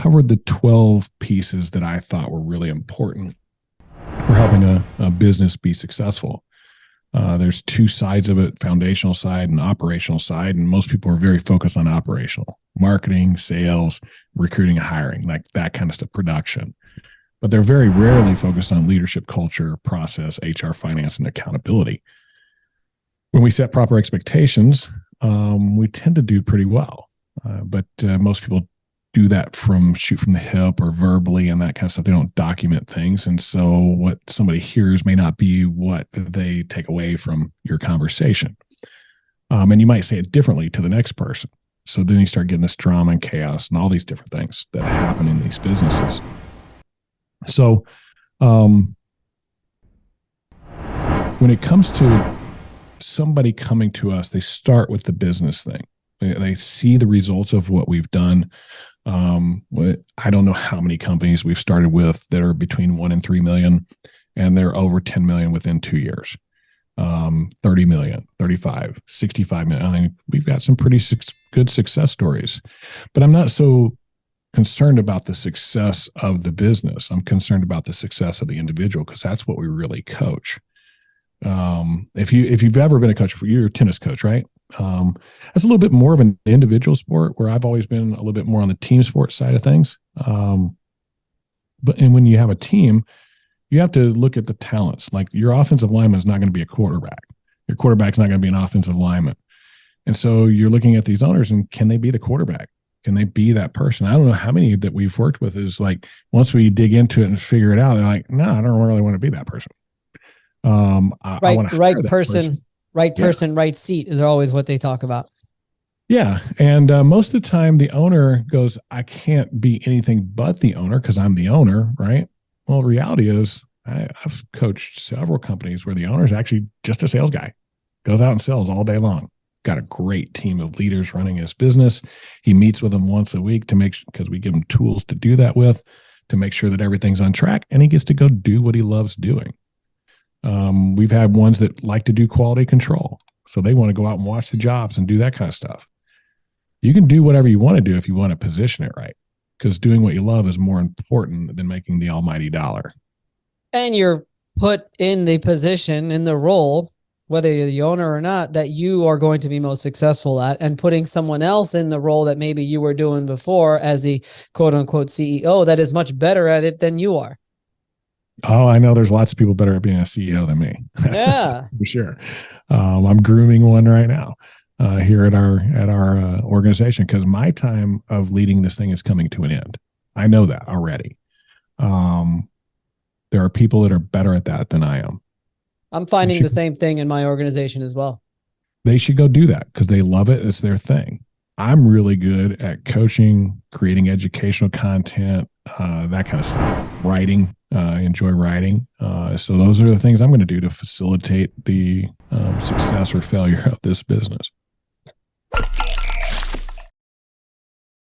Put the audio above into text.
covered the 12 pieces that I thought were really important for helping a business be successful. There's two sides of it, foundational side and operational side. And most people are very focused on operational, marketing, sales, recruiting, hiring, like that kind of stuff, production. But they're very rarely focused on leadership, culture, process, HR, finance, and accountability. When we set proper expectations, we tend to do pretty well. But most people do that shoot from the hip or verbally and that kind of stuff. They don't document things. And so what somebody hears may not be what they take away from your conversation. And you might say it differently to the next person. So then you start getting this drama and chaos and all these different things that happen in these businesses. So when it comes to somebody coming to us, they start with the business thing. They see the results of what we've done. I don't know how many companies we've started with that are between 1 and 3 million, and they're over 10 million within 2 years. 30 million, 35, 65 million. I think we've got some pretty good success stories, but I'm not so concerned about the success of the business. I'm concerned about the success of the individual, because that's what we really coach. If you've ever been a coach, you're a tennis coach, right? That's a little bit more of an individual sport, where I've always been a little bit more on the team sports side of things. And when you have a team, you have to look at the talents. Like, your offensive lineman is not going to be a quarterback. Your quarterback's not going to be an offensive lineman. And so you're looking at these owners, and can they be the quarterback? Can they be that person? I don't know how many that we've worked with is like, once we dig into it and figure it out, they're like, no, I don't really want to be that person. Right person, right seat is always what they talk about. Yeah. And most of the time the owner goes, I can't be anything but the owner because I'm the owner, right? Well, the reality is I've coached several companies where the owner is actually just a sales guy, goes out and sells all day long. Got a great team of leaders running his business. He meets with them once a week because we give him tools to do that with, to make sure that everything's on track, and he gets to go do what he loves doing. We've had ones that like to do quality control. So they want to go out and watch the jobs and do that kind of stuff. You can do whatever you want to do if you want to position it right, because doing what you love is more important than making the almighty dollar. And you're put in the position, in the role, whether you're the owner or not, that you are going to be most successful at, and putting someone else in the role that maybe you were doing before as the quote unquote CEO that is much better at it than you are. Oh, I know there's lots of people better at being a CEO than me. Yeah, for sure. I'm grooming one right now here at our organization, because my time of leading this thing is coming to an end. I know that already. There are people that are better at that than I am. I'm finding the same thing in my organization as well. They should go do that because they love it. It's their thing. I'm really good at coaching, creating educational content, that kind of stuff. Writing, enjoy writing. So those are the things I'm going to do to facilitate the success or failure of this business.